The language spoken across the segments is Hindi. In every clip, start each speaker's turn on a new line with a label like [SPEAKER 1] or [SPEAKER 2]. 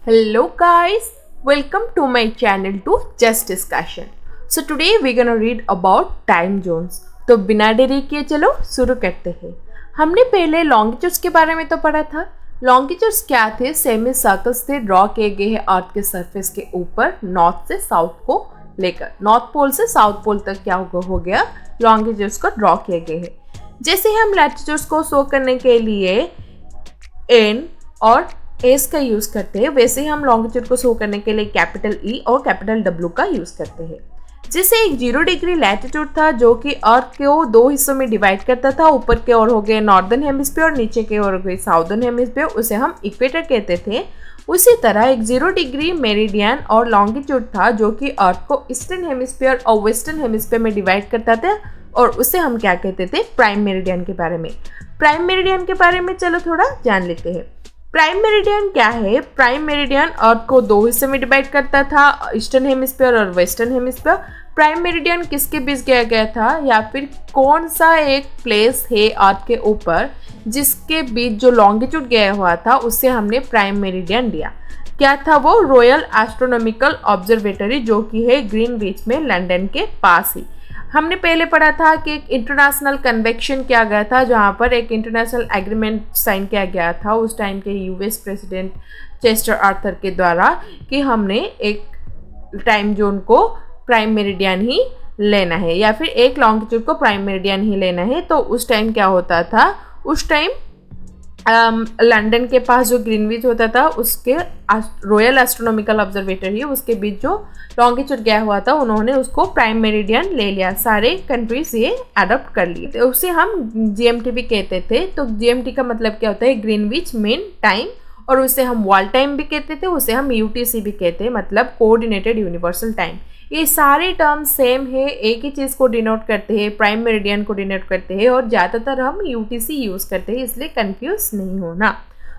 [SPEAKER 1] Hello guys, welcome to my channel to Just Discussion. So today we're gonna read about time zones. तो बिना देरी किए चलो शुरू करते हैं। हमने पहले लॉन्गिट्यूड्स के बारे में तो पढ़ा था। लॉन्गिट्यूड्स क्या थे? सेमी सर्कल्स थे, ड्रॉ किए गए हैं अर्थ के सरफेस के ऊपर नॉर्थ से साउथ को लेकर, नॉर्थ पोल से साउथ पोल तक क्या हो गया, लॉन्गिट्यूड्स को ड्रॉ किए गए हैं। जैसे हम लैटिट्यूड्स को शो करने के लिए एन और एस का यूज़ करते हैं, वैसे ही हम लॉन्गिट्यूड को शो करने के लिए कैपिटल ई और कैपिटल डब्ल्यू का यूज़ करते हैं। जैसे एक 0 डिग्री लैटिट्यूड था जो कि अर्थ को दो हिस्सों में डिवाइड करता था, ऊपर के ओर हो गए नॉर्दर्न हेमिस्फीयर और नीचे के ओर हो गए साउदर्न हेमिस्फीयर, उसे हम इक्वेटर कहते थे। उसी तरह एक 0 डिग्री मेरिडियन और लॉन्गिट्यूड था जो कि अर्थ को ईस्टर्न हेमिस्फीयर और वेस्टर्न हेमिस्फीयर में डिवाइड करता था, और उसे हम क्या कहते थे? प्राइम मेरिडियन के बारे में। प्राइम मेरिडियन के बारे में चलो थोड़ा जान लेते हैं। प्राइम मेरिडियन क्या है? प्राइम मेरिडियन अर्थ को दो हिस्से में डिवाइड करता था, ईस्टर्न हेमिस्फीयर और वेस्टर्न हेमिस्फीयर। प्राइम मेरिडियन किसके बीच गया गया था, या फिर कौन सा एक प्लेस है अर्थ के ऊपर जिसके बीच जो लॉन्गिट्यूड गया हुआ था, उससे हमने प्राइम मेरिडियन लिया। क्या था वो? रॉयल एस्ट्रोनॉमिकल ऑब्जर्वेटरी, जो कि है ग्रीनविच में लंदन के पास ही। हमने पहले पढ़ा था कि एक इंटरनेशनल कन्वेक्शन किया गया था, जहाँ पर एक इंटरनेशनल एग्रीमेंट साइन किया गया था उस टाइम के यूएस प्रेसिडेंट चेस्टर आर्थर के द्वारा, कि हमने एक टाइम जोन को प्राइम मेरिडियन ही लेना है, या फिर एक लॉन्गिट्यूड को प्राइम मेरिडियन ही लेना है। तो उस टाइम क्या होता था? उस टाइम लंदन के पास जो ग्रीनविच होता था, उसके रॉयल एस्ट्रोनॉमिकल ऑब्जर्वेटरी, उसके बीच जो लॉन्गिट्यूड गया हुआ था, उन्होंने उसको प्राइम मेरिडियन ले लिया। सारे कंट्रीज ये अडॉप्ट कर लिए, तो उसे हम जीएमटी भी कहते थे। तो जीएमटी का मतलब क्या होता है? ग्रीनविच मीन टाइम, और उसे हम वर्ल्ड टाइम भी कहते थे, उसे हम यूटीसी भी कहते हैं, मतलब कोऑर्डिनेटेड यूनिवर्सल टाइम। ये सारे टर्म सेम है, एक ही चीज़ को डिनोट करते हैं, प्राइम मेरिडियन को डिनोट करते हैं, और ज़्यादातर हम यूटीसी यूज़ करते हैं, इसलिए कंफ्यूज नहीं होना।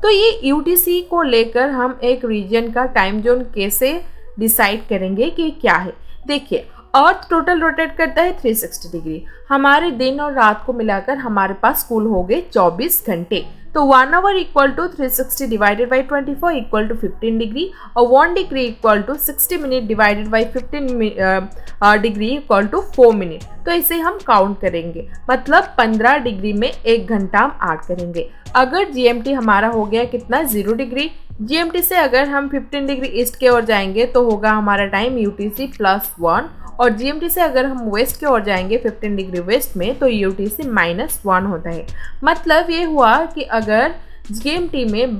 [SPEAKER 1] तो ये यूटीसी को लेकर हम एक रीजन का टाइम जोन कैसे डिसाइड करेंगे कि क्या है। देखिए, अर्थ टोटल रोटेट करता है 360 डिग्री। हमारे दिन और रात को मिलाकर हमारे पास कुल हो गए 24 घंटे। तो 1 hour equal to 360 divided by 24 equal to 15 degree, और 1 degree equal to 60 minute divided by 15 degree equal to 4 minute. तो इसे हम काउंट करेंगे, मतलब 15 डिग्री में 1 घंटा हम ऐड करेंगे। अगर जीएमटी हमारा हो गया कितना? 0 डिग्री। जीएमटी से अगर हम 15 डिग्री ईस्ट की ओर जाएंगे तो होगा हमारा टाइम यूटीसी +1, और जीएमटी से अगर हम वेस्ट की ओर जाएंगे 15 डिग्री वेस्ट में, तो यूटीसी -1 होता है। मतलब ये हुआ कि अगर जीएमटी में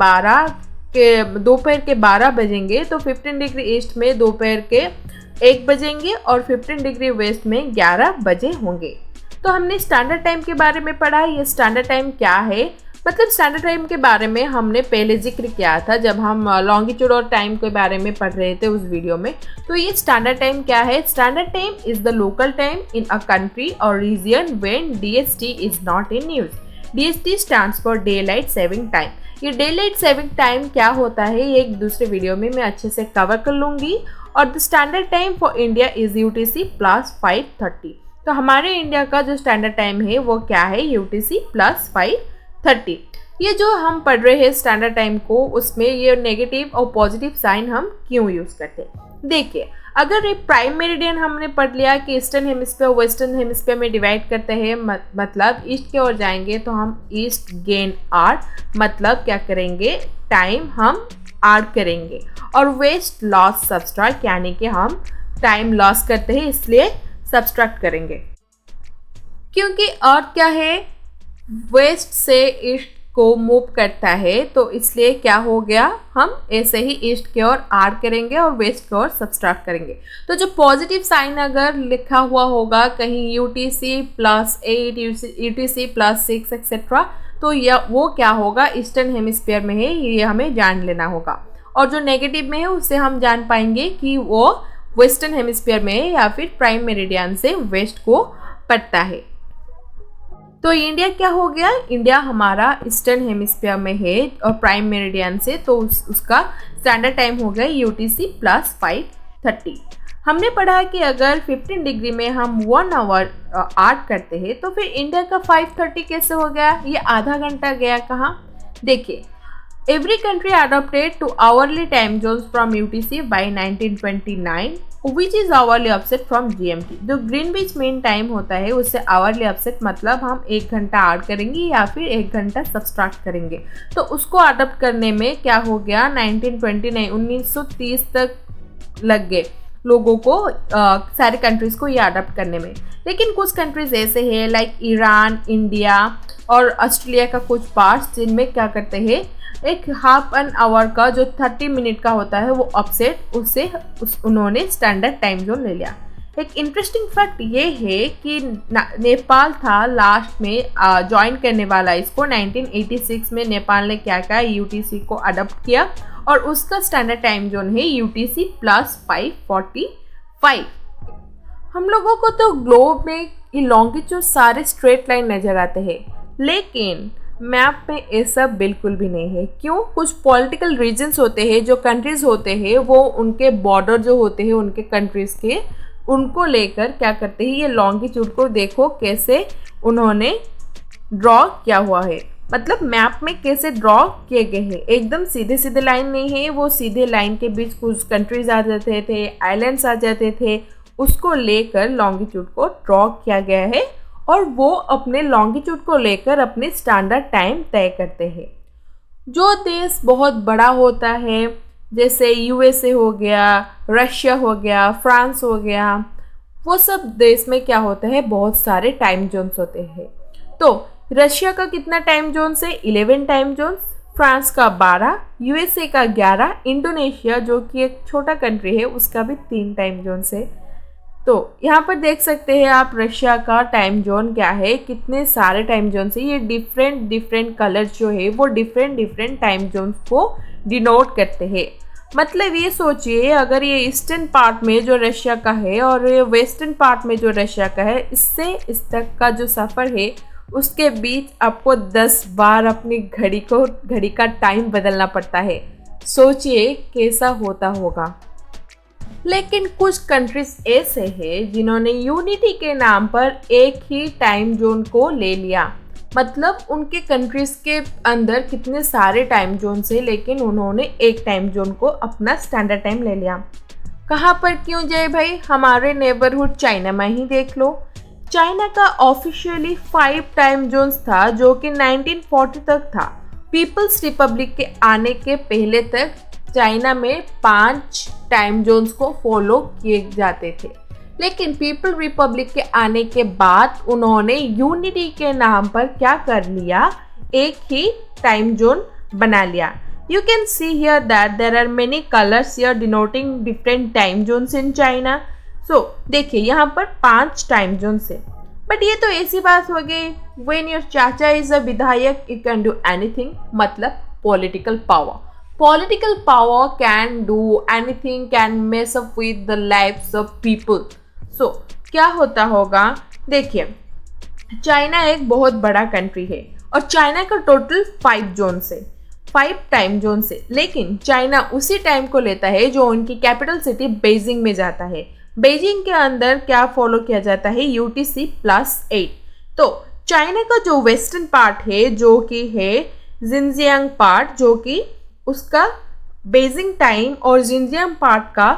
[SPEAKER 1] दोपहर के 12 बजेंगे, तो 15 डिग्री ईस्ट में दोपहर के 1 बजेंगे, और 15 डिग्री वेस्ट में 11 बजे होंगे। तो हमने स्टैंडर्ड टाइम के बारे में पढ़ा। ये स्टैंडर्ड टाइम क्या है? मतलब स्टैंडर्ड टाइम के बारे में हमने पहले जिक्र किया था जब हम लॉन्गिट्यूड और टाइम के बारे में पढ़ रहे थे उस वीडियो में। तो ये स्टैंडर्ड टाइम क्या है? Standard time is the local time in a country और region when DST is not in use. DST stands for daylight saving time. ये डे लाइट सेविंग टाइम क्या होता है, ये एक दूसरे वीडियो में मैं अच्छे से कवर कर लूँगी। और the standard time for India is UTC +5:30। तो हमारे इंडिया का जो स्टैंडर्ड टाइम है वो क्या है? यूटीसी +5:30। ये जो हम पढ़ रहे हैं स्टैंडर्ड टाइम को, उसमें ये नेगेटिव और पॉजिटिव साइन हम क्यों यूज़ करते हैं? देखिए, अगर एक प्राइम मेरिडियन हमने पढ़ लिया कि ईस्टर्न हेमिस्फीयर वेस्टर्न हेमिस्फीयर में डिवाइड करते हैं, मतलब ईस्ट की ओर जाएंगे तो हम ईस्ट गेन आर, मतलब क्या करेंगे? टाइम हम ऐड करेंगे, और वेस्ट लॉस सब्सट्रैक्ट, यानी कि हम टाइम लॉस करते हैं इसलिए सब्सट्रैक्ट करेंगे। क्योंकि अर्थ क्या है? वेस्ट से ईस्ट को मूव करता है, तो इसलिए क्या हो गया? हम ऐसे ही ईस्ट की ओर ऐड करेंगे और वेस्ट की ओर सब्सट्रैक्ट करेंगे। तो जो पॉजिटिव साइन अगर लिखा हुआ होगा कहीं यूटीसी +8, यूटीसी +6 एक्सेट्रा, तो वो क्या होगा? ईस्टर्न हेमिस्फीयर में है, ये हमें जान लेना होगा। और जो नेगेटिव में है उससे हम जान पाएंगे कि वो वेस्टर्न हेमिस्फीयर में है, या फिर प्राइम मेरिडियन से वेस्ट को पड़ता है। तो इंडिया क्या हो गया? इंडिया हमारा ईस्टर्न हेमिस्फीयर में है और प्राइम मेरिडियन से, तो उसका स्टैंडर्ड टाइम हो गया यूटीसी +5:30। हमने पढ़ा कि अगर 15 डिग्री में हम 1 आवर ऐड करते हैं, तो फिर इंडिया का 5:30 कैसे हो गया? ये आधा घंटा गया कहाँ? देखिए, Every country adopted to hourly time zones from UTC by 1929, which is hourly offset from GMT. जो ग्रीनविच मेन टाइम होता है उससे hourly offset मतलब हम 1 घंटा ऐड करेंगे या फिर 1 घंटा सब्सट्रैक्ट करेंगे। तो उसको अडॉप्ट करने में क्या हो गया, 1929 1930 तक लग गए लोगों को, सारे कंट्रीज़ को ये अडॉप्ट करने में। लेकिन कुछ कंट्रीज़ ऐसे हैं लाइक ईरान, इंडिया और ऑस्ट्रेलिया का कुछ पार्ट्स जिनमें क्या करते हैं, एक हाफ एन आवर का जो 30 मिनट का होता है वो अपसेट उससे उन्होंने स्टैंडर्ड टाइम जोन ले लिया। एक इंटरेस्टिंग फैक्ट ये है कि नेपाल था लास्ट में ज्वाइन करने वाला इसको। 1986 में नेपाल ने क्या किया, यूटीसी को अडॉप्ट किया और उसका स्टैंडर्ड टाइम जोन है यूटीसी प्लस 545। हम लोगों को तो ग्लोब में ये लॉन्गिट्यूड सारे स्ट्रेट लाइन नज़र आते हैं, लेकिन मैप में ये सब बिल्कुल भी नहीं है। क्यों? कुछ पॉलिटिकल रीजन्स होते हैं, जो कंट्रीज़ होते हैं वो उनके बॉर्डर जो होते हैं उनके कंट्रीज़ के, उनको लेकर क्या करते हैं, ये लॉन्गिट्यूड को देखो कैसे उन्होंने ड्रॉ किया हुआ है, मतलब मैप में कैसे ड्रॉ किए गए हैं। एकदम सीधे सीधे लाइन नहीं है, वो सीधे लाइन के बीच कुछ कंट्रीज आ जाते थे, आइलैंड्स आ जाते थे, उसको लेकर लॉन्गिट्यूड को ड्रॉ किया गया है और वो अपने लॉन्गिट्यूड को लेकर अपने स्टैंडर्ड टाइम तय करते हैं। जो देश बहुत बड़ा होता है जैसे यूएसए हो गया, रशिया हो गया, फ्रांस हो गया, वो सब देश में क्या होता है, बहुत सारे टाइम जोन्स होते हैं। तो रशिया का कितना टाइम जोन्स है, 11 टाइम जोन्स, फ्रांस का 12, यूएसए का 11, इंडोनेशिया जो कि एक छोटा कंट्री है उसका भी 3 टाइम जोन्स है। तो यहाँ पर देख सकते हैं आप रशिया का टाइम जोन क्या है, कितने सारे टाइम जोन है। ये डिफरेंट कलर्स जो है वो डिफरेंट टाइम जोन्स को डिनोट करते हैं। मतलब ये सोचिए अगर ये ईस्टर्न पार्ट में जो रशिया का है और ये वेस्टर्न पार्ट में जो रशिया का है, इससे इस तक का जो सफ़र है उसके बीच आपको 10 बार अपनी घड़ी का टाइम बदलना पड़ता है। सोचिए कैसा होता होगा। लेकिन कुछ कंट्रीज ऐसे हैं जिन्होंने यूनिटी के नाम पर एक ही टाइम जोन को ले लिया। मतलब उनके कंट्रीज के अंदर कितने सारे टाइम जोन है, लेकिन उन्होंने एक टाइम जोन को अपना स्टैंडर्ड टाइम ले लिया। कहाँ पर क्यों जाए भाई, हमारे नेबरहुड चाइना में ही देख लो। चाइना का ऑफिशियली 5 टाइम जोन्स था जो कि 1940 तक था। पीपल्स रिपब्लिक के आने के पहले तक चाइना में 5 टाइम जोन्स को फॉलो किए जाते थे, लेकिन पीपल रिपब्लिक के आने के बाद उन्होंने यूनिटी के नाम पर क्या कर लिया, एक ही टाइम जोन बना लिया। You can see here that there are many colours here denoting different time zones in China. So देखिए यहाँ पर 5 टाइम जोन्स है। बट ये तो ऐसी बात हो गई, व्हेन योर चाचा इज अ विधायक यू कैन डू एनीथिंग, मतलब political power. Political power can do anything, can mess up with the lives of people. So क्या होता होगा, देखिए चाइना एक बहुत बड़ा कंट्री है और चाइना का टोटल 5 जोन से 5 टाइम जोन से, लेकिन चाइना उसी टाइम को लेता है जो उनकी कैपिटल सिटी बेजिंग में जाता है। बेजिंग के अंदर क्या फॉलो किया जाता है, यूटीसी प्लस 8। तो चाइना का जो वेस्टर्न पार्ट है जो कि है जिनजियांग पार्ट, जो कि उसका बेजिंग टाइम और जिनजियांग पार्ट का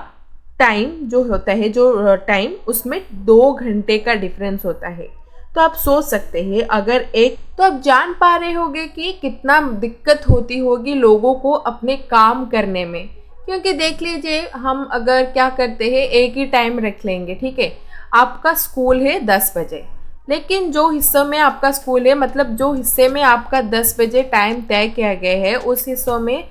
[SPEAKER 1] टाइम जो होता है, जो टाइम उसमें 2 घंटे का डिफरेंस होता है। तो आप सोच सकते हैं अगर एक, तो आप जान पा रहे होंगे कि कितना दिक्कत होती होगी लोगों को अपने काम करने में। क्योंकि देख लीजिए हम अगर क्या करते हैं, एक ही टाइम रख लेंगे, ठीक है, आपका स्कूल है 10 बजे, लेकिन जो हिस्सों में आपका स्कूल है, मतलब जो हिस्से में आपका 10 बजे टाइम तय किया गया है, उस हिस्सों में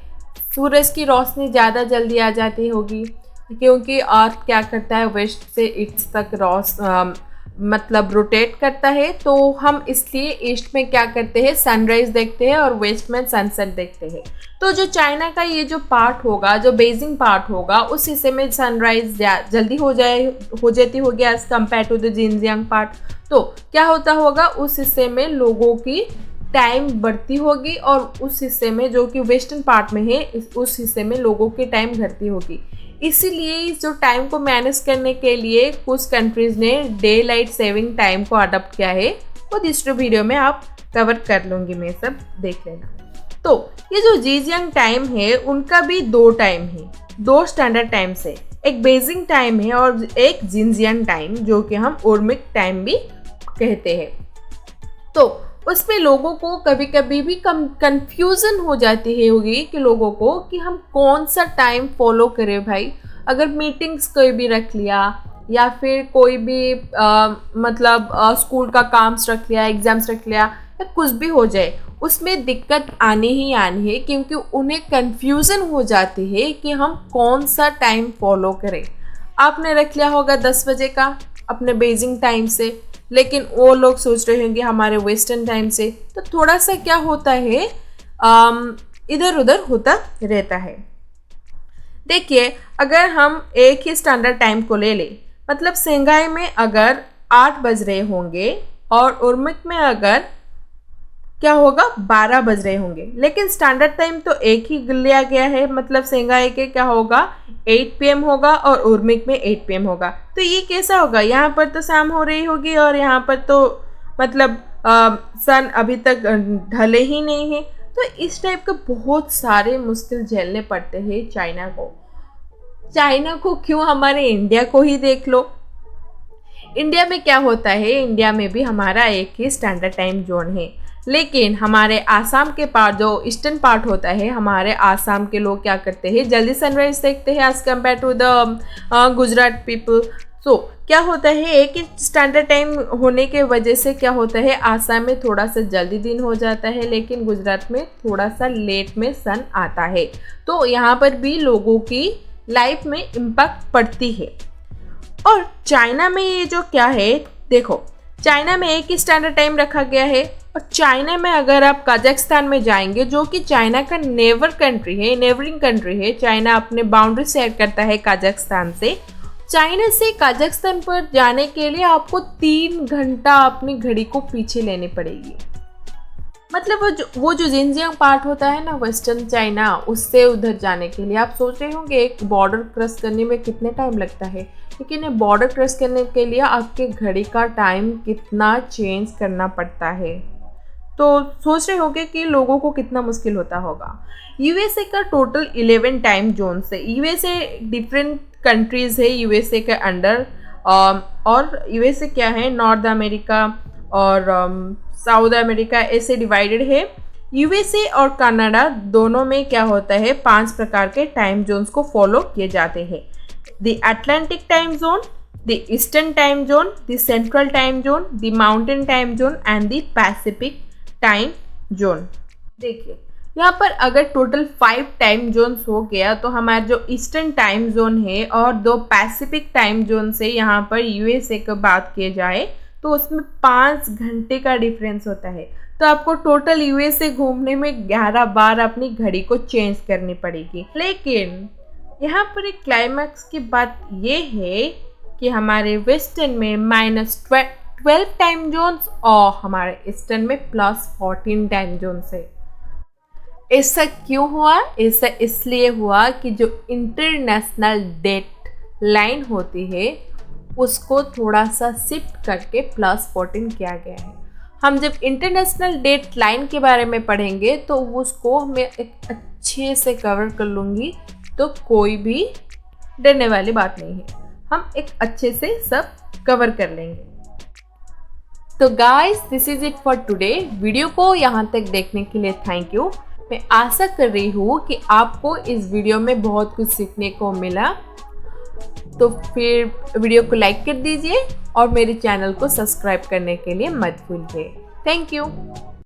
[SPEAKER 1] सूरज की रोशनी ज़्यादा जल्दी आ जाती होगी, क्योंकि अर्थ क्या करता है, वेस्ट से ईस्ट तक मतलब रोटेट करता है। तो हम इसलिए ईस्ट में क्या करते हैं, सनराइज देखते हैं और वेस्ट में सनसेट देखते हैं। तो जो चाइना का ये जो पार्ट होगा, जो बेजिंग पार्ट होगा, उस हिस्से में सनराइज जल्दी हो जाती होगी as compare to the Xinjiang part. तो क्या होता होगा, उस हिस्से में लोगों की टाइम बढ़ती होगी और उस हिस्से में जो कि वेस्टर्न पार्ट में है, उस हिस्से में लोगों की टाइम घटती होगी। इसीलिए इस जो टाइम को मैनेज करने के लिए कुछ कंट्रीज़ ने डे लाइट सेविंग टाइम को अडॉप्ट किया है। वो दूसरे वीडियो में आप कवर कर लूँगी, मैं सब देख लेना। तो ये जो जीजियांग टाइम है उनका भी दो टाइम है, दो स्टैंडर्ड टाइम से, एक बेजिंग टाइम है और एक जिनजियांग टाइम जो कि हम उर्मिक टाइम भी कहते हैं। तो उसमें लोगों को कभी कभी भी कंफ्यूजन हो जाती है होगी कि लोगों को कि हम कौन सा टाइम फॉलो करें भाई। अगर मीटिंग्स कोई भी रख लिया या फिर कोई भी मतलब स्कूल का काम रख लिया, एग्जाम्स रख लिया या कुछ भी हो जाए, उसमें दिक्कत आनी ही आनी है क्योंकि उन्हें कंफ्यूजन हो जाती है कि हम कौन सा टाइम फॉलो करें। आपने रख लिया होगा 10 बजे का अपने बेजिंग टाइम से, लेकिन वो लोग सोच रहे होंगे हमारे वेस्टर्न टाइम से, तो थोड़ा सा क्या होता है इधर उधर होता रहता है। देखिए, अगर हम एक ही स्टैंडर्ड टाइम को ले लें, मतलब शंघाई में अगर 8 बज रहे होंगे और उर्मिक में अगर क्या होगा 12 बज रहे होंगे, लेकिन स्टैंडर्ड टाइम तो एक ही लिया गया है, मतलब शंघाई के क्या होगा 8 PM होगा और उर्मिक में 8 PM होगा। तो ये कैसा होगा, यहाँ पर तो शाम हो रही होगी और यहाँ पर तो मतलब सन अभी तक ढले ही नहीं है। तो इस टाइप के बहुत सारे मुश्किल झेलने पड़ते हैं चाइना को। चाइना को क्यों, हमारे इंडिया को ही देख लो। इंडिया में क्या होता है, इंडिया में भी हमारा एक ही स्टैंडर्ड टाइम जोन है, लेकिन हमारे आसाम के पास जो ईस्टर्न पार्ट होता है, हमारे आसाम के लोग क्या करते हैं, जल्दी सनराइज देखते हैं as compare to the Gujarat people. So क्या होता है, एक ही स्टैंडर्ड टाइम होने के वजह से क्या होता है, आसाम में थोड़ा सा जल्दी दिन हो जाता है, लेकिन गुजरात में थोड़ा सा लेट में सन आता है। तो यहाँ पर भी लोगों की लाइफ में इम्पैक्ट पड़ती है। और चाइना में ये जो क्या है, देखो चाइना में एक ही स्टैंडर्ड टाइम रखा गया है। और चाइना में अगर आप कजाकिस्तान में जाएंगे, जो कि चाइना का नेबरिंग कंट्री है, चाइना अपने बाउंड्री शेयर करता है कजाकिस्तान से। चाइना से कजाकिस्तान पर जाने के लिए आपको 3 घंटा अपनी घड़ी को पीछे लेनी पड़ेगी। मतलब वो जो जिनजियांग पार्ट होता है ना वेस्टर्न चाइना, उससे उधर जाने के लिए आप सोच रहे होंगे एक बॉर्डर क्रॉस करने में कितने टाइम लगता है, लेकिन ये बॉर्डर क्रॉस करने के लिए आपके घड़ी का टाइम कितना चेंज करना पड़ता है। तो सोच रहे होंगे कि लोगों को कितना मुश्किल होता होगा। यूएसए का टोटल 11 टाइम जोन से, यूएसए डिफरेंट कंट्रीज़ है यूएसए के अंडर, और यूएसए क्या है, नॉर्थ अमेरिका और साउथ अमेरिका ऐसे डिवाइडेड है। यूएसए और कनाडा दोनों में क्या होता है, 5 प्रकार के टाइम जोन्स को फॉलो किए जाते हैं। The Atlantic time zone, the eastern time zone, the central time zone, the mountain time zone and the Pacific time zone. देखिए यहाँ पर अगर टोटल 5 टाइम जोन्स हो गया, तो हमारा जो ईस्टर्न टाइम जोन है और 2 पैसिफिक टाइम जोन से यहाँ पर यूएसए की बात की जाए तो उसमें 5 घंटे का डिफरेंस होता है। तो आपको टोटल यूएसए घूमने में 11 बार अपनी घड़ी को चेंज करनी पड़ेगी। लेकिन यहाँ पर एक क्लाइमैक्स की बात ये है कि हमारे वेस्टर्न में -12 टाइम जोन्स और हमारे ईस्टर्न में +14 टाइम जोन्स है। ऐसा क्यों हुआ? ऐसा इसलिए हुआ कि जो इंटरनेशनल डेट लाइन होती है उसको थोड़ा सा शिफ्ट करके +14 किया गया है। हम जब इंटरनेशनल डेट लाइन के बारे में पढ़ेंगे तो उसको मैं एक अच्छे से कवर कर लूँगी, तो कोई भी डरने वाली बात नहीं है, हम एक अच्छे से सब कवर कर लेंगे। तो guys, this is it for today. Video को यहाँ तक देखने के लिए थैंक यू। मैं आशा कर रही हूँ कि आपको इस वीडियो में बहुत कुछ सीखने को मिला। तो फिर वीडियो को लाइक कर दीजिए और मेरे चैनल को सब्सक्राइब करने के लिए मत भूलिए। Thank you.